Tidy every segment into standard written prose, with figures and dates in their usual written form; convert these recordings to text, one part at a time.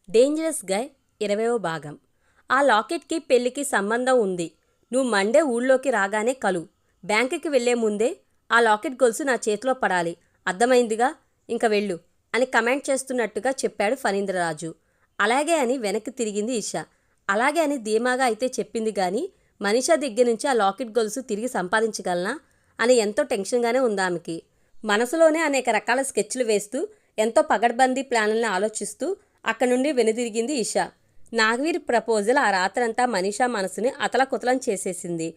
Dangerous గై 20వ భాగం. ఆ లాకెట్కి పెళ్లికి సంబంధం ఉంది. నువ్వు మండే ఊళ్ళోకి రాగానే కలు. బ్యాంకుకి వెళ్లే ముందే ఆ లాకెట్ గొలుసు నా చేతిలో పడాలి. అర్థమైందిగా? ఇంక వెళ్ళు అని కమెంట్ చేస్తున్నట్టుగా చెప్పాడు ఫణీంద్రరాజు. అలాగే అని వెనక్కి తిరిగింది ఇషా. అలాగే అని ధీమాగా అయితే చెప్పింది గాని మనీషా దగ్గర నుంచి ఆ లాకెట్ గొలుసు తిరిగి సంపాదించగలనా అని ఎంతో టెన్షన్గానే ఉందామెకి. మనసులోనే అనేక రకాల స్కెచ్లు వేస్తూ ఎంతో పగడ్బందీ ప్లాన్లను ఆలోచిస్తూ అక్కడి నుండి వెనుదిరిగింది ఇషా. నాగవీర్ ప్రపోజల్ ఆ రాత్రంతా మనీషా మనసుని అతలకుతలం చేసేసింది.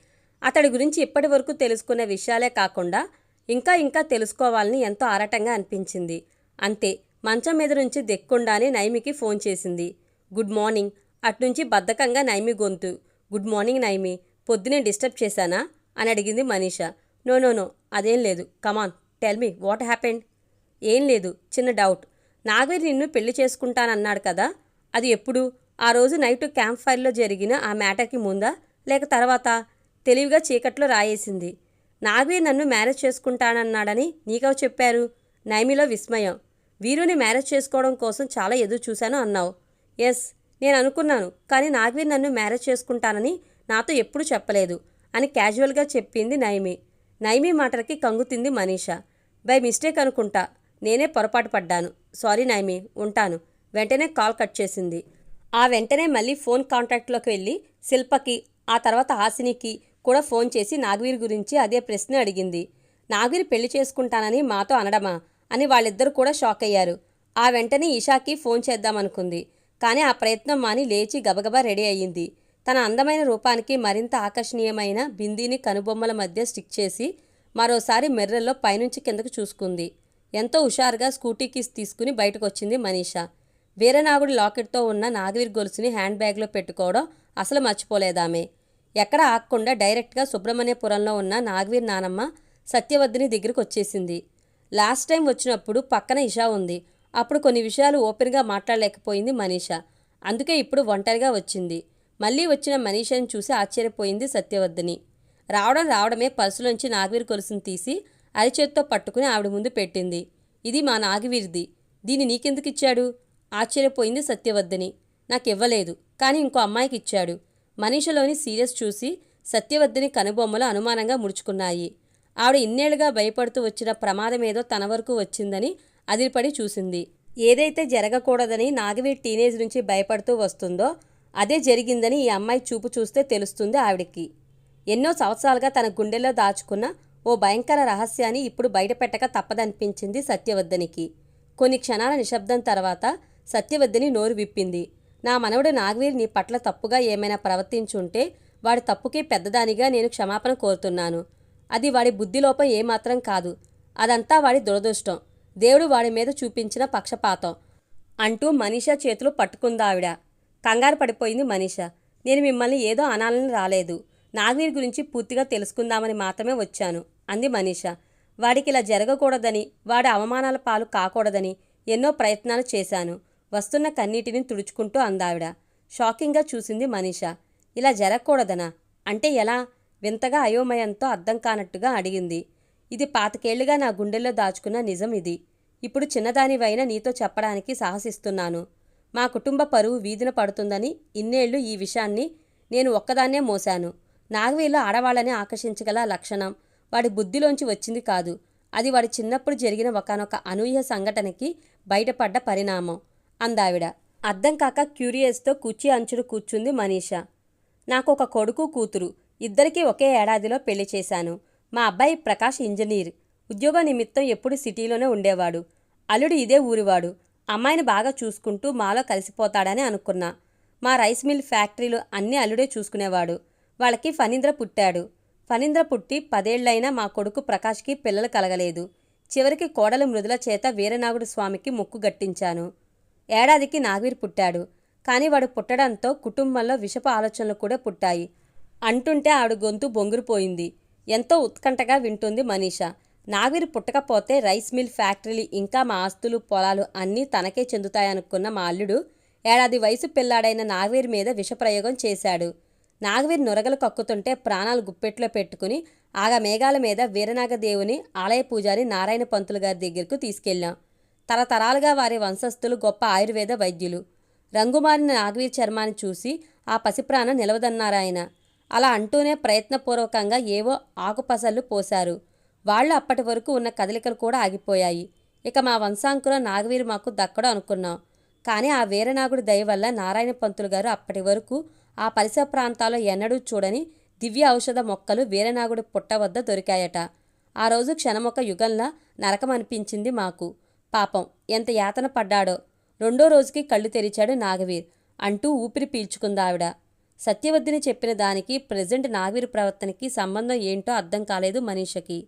అతడి గురించి ఇప్పటి వరకు తెలుసుకున్న విషయాలే కాకుండా ఇంకా తెలుసుకోవాలని ఎంతో ఆరాటంగా అనిపించింది. అంతే, మంచం మీద నుంచి దెక్కుండానే నైమికి ఫోన్ చేసింది. Good morning. అట్నుంచి బద్ధకంగా నైమి గొంతు. Good morning Naimi. పొద్దునే డిస్టర్బ్ చేశానా అని అడిగింది మనీషా. నో అదేం లేదు. Come on tell me what happened. ఏం లేదు, చిన్న డౌట్. నాగవీర్ నిన్ను పెళ్లి చేసుకుంటానన్నాడు కదా, అది ఎప్పుడు? ఆ రోజు నైట్ క్యాంప్ ఫైర్లో జరిగిన ఆ మ్యాటర్కి ముందా లేక తర్వాత? తెలివిగా చీకట్లో రాయేసింది. నాగవీర్ నన్ను మ్యారేజ్ చేసుకుంటానన్నాడని నీకెవ చెప్పారు? నైమిలో విస్మయం. వీరుని మ్యారేజ్ చేసుకోవడం కోసం చాలా ఎదురు చూశాను అన్నావు. ఎస్, నేను అనుకున్నాను, కానీ నాగవీర్ నన్ను మ్యారేజ్ చేసుకుంటానని నాతో ఎప్పుడూ చెప్పలేదు అని క్యాజువల్గా చెప్పింది నైమి. నైమి మాటలకి కంగుతింది మనీషా. బై మిస్టేక్ అనుకుంటా, నేనే పొరపాటు పడ్డాను. సారీ నైమి, ఉంటాను. వెంటనే కాల్ కట్ చేసింది. ఆ వెంటనే మళ్ళీ ఫోన్ కాంటాక్ట్లోకి వెళ్ళి శిల్పకి, ఆ తర్వాత హాసినికి కూడా ఫోన్ చేసి నాగవీర్ గురించి అదే ప్రశ్న అడిగింది. నాగవీర్ పెళ్లి చేసుకుంటానని మాతో అనడమా అని వాళ్ళిద్దరూ కూడా షాక్ అయ్యారు. ఆ వెంటనే ఇషాకి ఫోన్ చేద్దామనుకుంది. కానీ ఆ ప్రయత్నం మాని లేచి గబగబా రెడీ అయ్యింది. తన అందమైన రూపానికి మరింత ఆకర్షణీయమైన బిందీని కనుబొమ్మల మధ్య స్టిక్ చేసి మరోసారి మిర్రర్లో పైనుంచి కిందకు చూసుకుంది. ఎంతో హుషారుగా స్కూటీ కీస్ తీసుకుని బయటకొచ్చింది మనీషా. వీరనాగుడి లాకెట్తో ఉన్న నాగవీర్ గొలుసుని హ్యాండ్ బ్యాగ్లో పెట్టుకోవడం అసలు మర్చిపోలేదామె. ఎక్కడ ఆగకుండా డైరెక్ట్గా సుబ్రహ్మణ్యపురంలో ఉన్న నాగవీర్ నానమ్మ సత్యవతిని దగ్గరకు వచ్చేసింది. లాస్ట్ టైం వచ్చినప్పుడు పక్కన ఇషా ఉంది. అప్పుడు కొన్ని విషయాలు ఓపెన్గా మాట్లాడలేకపోయింది మనీషా. అందుకే ఇప్పుడు ఒంటరిగా వచ్చింది. మళ్ళీ వచ్చిన మనీషాని చూసి ఆశ్చర్యపోయింది సత్యవతిని. రావడమే పర్సులోంచి నాగవీర్ గొలుసుని తీసి అరిచేత్తో పట్టుకుని ఆవిడ ముందు పెట్టింది. ఇది మా నాగవీర్ది, దీన్ని నీకెందుకిచ్చాడు? ఆశ్చర్యపోయింది సత్యవతిని. నాకివ్వలేదు, కానీ ఇంకో అమ్మాయికి ఇచ్చాడు. మనీషలోని సీరియస్ చూసి సత్యవతిని కనుబొమ్మలు అనుమానంగా ముడుచుకున్నాయి. ఆవిడ ఇన్నేళ్లుగా భయపడుతూ వచ్చిన ప్రమాదమేదో తన వరకు వచ్చిందని అదిరిపడి చూసింది. ఏదైతే జరగకూడదని నాగవీర్ టీనేజ్ నుంచి భయపడుతూ వస్తుందో అదే జరిగిందని ఈ అమ్మాయి చూపు చూస్తే తెలుస్తుంది ఆవిడికి. ఎన్నో సంవత్సరాలుగా తన గుండెల్లో దాచుకున్న ఓ భయంకర రహస్యాన్ని ఇప్పుడు బయటపెట్టక తప్పదనిపించింది సత్యవతినికి. కొన్ని క్షణాల నిశ్శబ్దం తర్వాత సత్యవతిని నోరు విప్పింది. నా మనవడు నాగవీర్ నీ పట్ల తప్పుగా ఏమైనా ప్రవర్తించుంటే వాడి తప్పుకి పెద్దదానిగా నేను క్షమాపణ కోరుతున్నాను. అది వాడి బుద్ధిలోపం ఏమాత్రం కాదు. అదంతా వాడి దురదృష్టం. దేవుడు వాడి మీద చూపించిన పక్షపాతం అంటూ మనీషా చేతులు పట్టుకుందావిడ. కంగారు పడిపోయింది మనీషా. నేను మిమ్మల్ని ఏదో అనాలని రాలేదు. నాగవీర్ గురించి పూర్తిగా తెలుసుకుందామని మాత్రమే వచ్చాను అంది మనీషా. వాడికి ఇలా జరగకూడదని, వాడి అవమానాల పాలు కాకూడదని ఎన్నో ప్రయత్నాలు చేశాను. వస్తున్న కన్నీటిని తుడుచుకుంటూ అందావిడ. షాకింగ్గా చూసింది మనీషా. ఇలా జరగకూడదనా? అంటే ఎలా? వింతగా అయోమయంతో అర్థం కానట్టుగా అడిగింది. ఇది 25 ఏళ్లుగా నా గుండెల్లో దాచుకున్న నిజం ఇది. ఇప్పుడు చిన్నదానివైనా నీతో చెప్పడానికి సాహసిస్తున్నాను. మా కుటుంబ పరువు వీధిన పడుతుందని ఇన్నేళ్లు ఈ విషయాన్ని నేను ఒక్కదాన్నే మోశాను. నాగవీర్లో ఆడవాళ్ళని ఆకర్షించగల లక్షణం వాడి బుద్ధిలోంచి వచ్చింది కాదు. అది వాడి చిన్నప్పుడు జరిగిన ఒకానొక అనూహ్య సంఘటనకి బయటపడ్డ పరిణామం అందావిడ. అర్థం కాక క్యూరియస్తో కుర్చీ అంచుడు కూర్చుంది మనీషా. నాకు ఒక కొడుకు కూతురు. ఇద్దరికీ ఒకే ఏడాదిలో పెళ్లి చేశాను. మా అబ్బాయి ప్రకాష్ ఇంజనీర్. ఉద్యోగ నిమిత్తం ఎప్పుడు సిటీలోనే ఉండేవాడు. అల్లుడు ఇదే ఊరివాడు. అమ్మాయిని బాగా చూసుకుంటూ మాలో కలిసిపోతాడని అనుకున్నా. మా రైస్ మిల్ ఫ్యాక్టరీలు అన్నీ అల్లుడే చూసుకునేవాడు. వాళ్ళకి ఫణీంద్ర పుట్టాడు. ఫణీంద్ర పుట్టి 10 ఏళ్లైనా మా కొడుకు ప్రకాష్కి పిల్లలు కలగలేదు. చివరికి కోడలు మృదుల చేత వీరనాగుడు స్వామికి ముక్కు గట్టించాను. ఏడాదికి నాగవీర్ పుట్టాడు. కానీ వాడు పుట్టడంతో కుటుంబంలో విషపు ఆలోచనలు కూడా పుట్టాయి అంటుంటే ఆవిడ గొంతు బొంగురుపోయింది. ఎంతో ఉత్కంఠగా వింటుంది మనీషా. నాగవీర్ పుట్టకపోతే రైస్ మిల్ ఫ్యాక్టరీలు ఇంకా మా ఆస్తులు పొలాలు అన్నీ తనకే చెందుతాయనుకున్న మా అల్లుడు ఏడాది వయసు పిల్లాడైన నాగవీర్ మీద విషప్రయోగం చేశాడు. నాగవీర్ నొరగలు కక్కుతుంటే ప్రాణాలు గుప్పెట్లో పెట్టుకుని ఆగమేఘాల మీద వీరనాగదేవుని ఆలయ పూజారి నారాయణ పంతులు గారి దగ్గరకు తీసుకెళ్ళాం. తరతరాలుగా వారి వంశస్థులు గొప్ప ఆయుర్వేద వైద్యులు. రంగుమారిన నాగవీర్ చర్మాన్ని చూసి ఆ పసిప్రాణం నిలవదన్నారాయన. అలా అంటూనే ప్రయత్నపూర్వకంగా ఏవో ఆకుపసళ్ళు పోశారు. వాళ్ళు అప్పటి వరకు ఉన్న కదలికలు కూడా ఆగిపోయాయి. ఇక మా వంశాంకురం నాగవీరు మాకు దక్కడం అనుకున్నాం. కానీ ఆ వీరనాగుడి దయ వల్ల నారాయణ పంతులు గారు అప్పటి వరకు ఆ పరిసర ప్రాంతాల్లో ఎన్నడూ చూడని దివ్య ఔషధ మొక్కలు వీరనాగుడి పుట్ట వద్ద దొరికాయట. ఆ రోజు క్షణమొక యుగంలా నరకం అనిపించింది మాకు. పాపం ఎంత యాతన పడ్డాడో. రెండో రోజుకి కళ్ళు తెరిచాడు నాగవీర్ అంటూ ఊపిరి పీల్చుకుందావిడ. సత్యవతిని చెప్పిన దానికి ప్రెజెంట్ నాగవీర్ ప్రవర్తనకి సంబంధం ఏంటో అర్థం కాలేదు మనీషకి.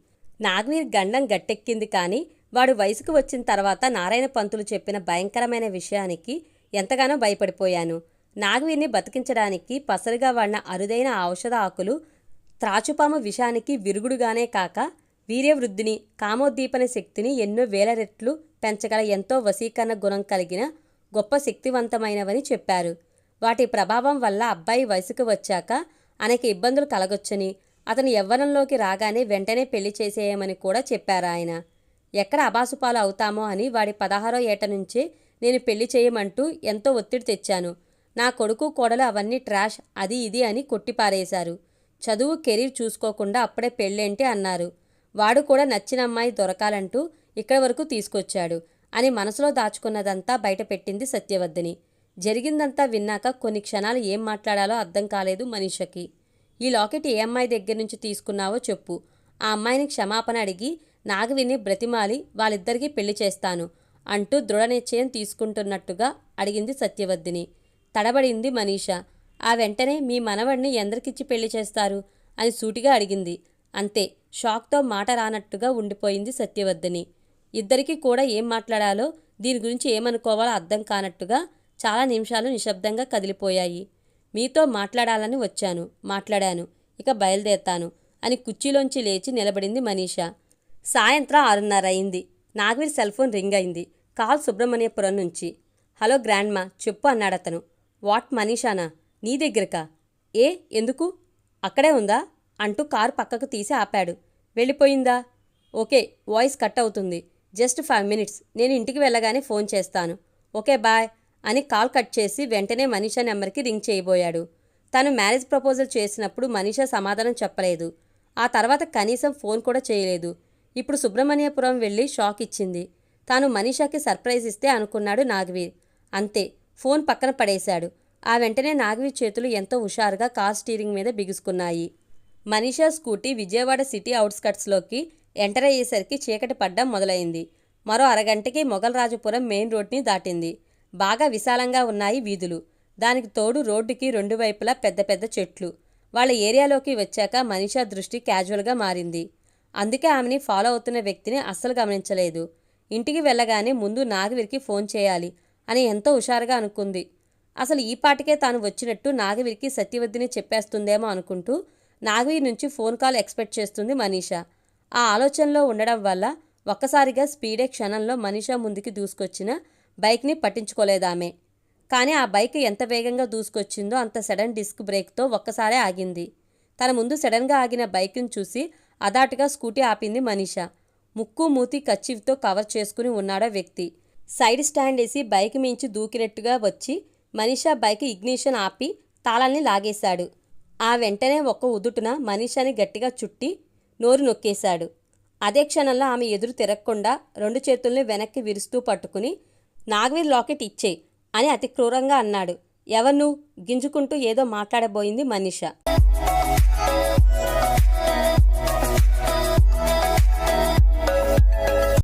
నాగవీర్ గండం గట్టెక్కింది. కానీ వాడు వయసుకు వచ్చిన తర్వాత నారాయణ పంతులు చెప్పిన భయంకరమైన విషయానికి ఎంతగానో భయపడిపోయాను. నాగవీర్ని బతికించడానికి పసరుగా వాడిన అరుదైన ఔషధ ఆకులు త్రాచుపాము విషానికి విరుగుడుగానే కాక వీర్యవృద్ధిని, కామోద్దీపన శక్తిని ఎన్నో వేల రెట్లు పెంచగల ఎంతో వశీకరణ గుణం కలిగిన గొప్ప శక్తివంతమైనవని చెప్పారు. వాటి ప్రభావం వల్ల అబ్బాయి వయసుకు వచ్చాక అనేక ఇబ్బందులు కలగొచ్చని, అతను యవ్వనంలోకి రాగానే వెంటనే పెళ్లి చేసేయమని కూడా చెప్పారాయన. ఎక్కడ అబాసుపాలు అవుతామో అని వాడి 16వ ఏట నుంచే నేను పెళ్లి చేయమంటూ ఎంతో ఒత్తిడి తెచ్చాను. నా కొడుకు కోడలు అవన్నీ ట్రాష్, అది ఇది అని కొట్టిపారేశారు. చదువు కెరీర్ చూసుకోకుండా అప్పుడే పెళ్ళేంటి అన్నారు. వాడు కూడా నచ్చిన అమ్మాయి దొరకాలంటూ ఇక్కడి వరకు తీసుకొచ్చాడు అని మనసులో దాచుకున్నదంతా బయటపెట్టింది సత్యవతిని. జరిగిందంతా విన్నాక కొన్ని క్షణాలు ఏం మాట్లాడాలో అర్థం కాలేదు మనీషకి. ఈ లాకెట్ ఏ అమ్మాయి దగ్గర నుంచి తీసుకున్నావో చెప్పు. ఆ అమ్మాయిని క్షమాపణ అడిగి నాగవిని బ్రతిమాలి వాళ్ళిద్దరికీ పెళ్లి చేస్తాను అంటూ దృఢ నిశ్చయం తీసుకుంటున్నట్టుగా అడిగింది సత్యవతిని. తడబడింది మనీష. ఆ వెంటనే మీ మనవడిని ఎందరికిచ్చి పెళ్లి చేస్తారు అని సూటిగా అడిగింది. అంతే, షాక్తో మాట రానట్టుగా ఉండిపోయింది సత్యవతిని. ఇద్దరికీ కూడా ఏం మాట్లాడాలో, దీని గురించి ఏమనుకోవాలో అర్థం కానట్టుగా చాలా నిమిషాలు నిశ్శబ్దంగా కదిలిపోయాయి. మీతో మాట్లాడాలని వచ్చాను, మాట్లాడాను, ఇక బయలుదేరతాను అని కుర్చీలోంచి లేచి నిలబడింది మనీష. సాయంత్రం 6:30 అయింది. నాగవీర్ సెల్ ఫోన్ రింగ్ అయింది. కాల్ సుబ్రహ్మణ్యపురం నుంచి. హలో గ్రాండ్మా, చెప్పు అన్నాడతను. వాట్ మనీషానా? నీ దగ్గరకా? ఏ ఎందుకు? అక్కడే ఉందా అంటూ కారు పక్కకు తీసి ఆపాడు. వెళ్ళిపోయిందా? ఓకే, వాయిస్ కట్ అవుతుంది. జస్ట్ 5 minutes, నేను ఇంటికి వెళ్ళగానే ఫోన్ చేస్తాను. ఓకే బాయ్ అని కాల్ కట్ చేసి వెంటనే మనీషా నెంబర్కి రింగ్ చేయబోయాడు. తను మ్యారేజ్ ప్రపోజల్ చేసినప్పుడు మనీషా సమాధానం చెప్పలేదు. ఆ తర్వాత కనీసం ఫోన్ కూడా చేయలేదు. ఇప్పుడు సుబ్రహ్మణ్యపురం వెళ్ళి షాక్ ఇచ్చింది. తాను మనీషాకి సర్ప్రైజ్ ఇస్తే అనుకున్నాడు నాగవీర్. అంతే, ఫోన్ పక్కన పడేశాడు. ఆ వెంటనే నాగవీర్ చేతులు ఎంతో హుషారుగా కార్ స్టీరింగ్ మీద బిగుసుకున్నాయి. మనీషా స్కూటీ విజయవాడ సిటీ అవుట్స్కట్స్లోకి ఎంటర్ అయ్యేసరికి చీకటి పడ్డం మొదలైంది. మరో అరగంటకి మొగల్రాజపురం మెయిన్ రోడ్ని దాటింది. బాగా విశాలంగా ఉన్నాయి వీధులు. దానికి తోడు రోడ్డుకి రెండు వైపులా పెద్ద పెద్ద చెట్లు. వాళ్ళ ఏరియాలోకి వచ్చాక మనీషా దృష్టి క్యాజువల్గా మారింది. అందుకే ఆమెని ఫాలో అవుతున్న వ్యక్తిని అస్సలు గమనించలేదు. ఇంటికి వెళ్ళగానే ముందు నాగవీర్కి ఫోన్ చేయాలి అని ఎంతో హుషారుగా అనుకుంది. అసలు ఈ పాటికే తాను వచ్చినట్టు నాగవీర్కి సత్యవతిని చెప్పేస్తుందేమో అనుకుంటూ నాగవీర్ నుంచి ఫోన్ కాల్ ఎక్స్పెక్ట్ చేస్తుంది మనీషా. ఆ ఆలోచనలో ఉండడం వల్ల ఒక్కసారిగా స్పీడే క్షణంలో మనీషా ముందుకి దూసుకొచ్చిన బైక్ని పట్టించుకోలేదామె. కానీ ఆ బైక్ ఎంత వేగంగా దూసుకొచ్చిందో అంత సడన్ డిస్క్ బ్రేక్తో ఒక్కసారే ఆగింది. తన ముందు సడన్గా ఆగిన బైక్ని చూసి అదాటుగా స్కూటీ ఆపింది మనీషా. ముక్కు మూతి కర్చీఫ్తో కవర్ చేసుకుని ఉన్నాడా వ్యక్తి. సైడ్ స్టాండ్ వేసి బైక్ మించి దూకినట్టుగా వచ్చి మనీషా బైక్ ఇగ్నిషన్ ఆపి తాళాల్ని లాగేశాడు. ఆ వెంటనే ఒక్క ఉదుటున మనీషాని గట్టిగా చుట్టి నోరు నొక్కేశాడు. అదే క్షణంలో ఆమె ఎదురు తిరగకుండా రెండు చేతుల్ని వెనక్కి విరుస్తూ పట్టుకుని నాగవీర్ లాకెట్ ఇచ్చేయ్ అని అతి క్రూరంగా అన్నాడు. ఎవరు నువ్వు? గింజుకుంటూ ఏదో మాట్లాడబోయింది మనీషా.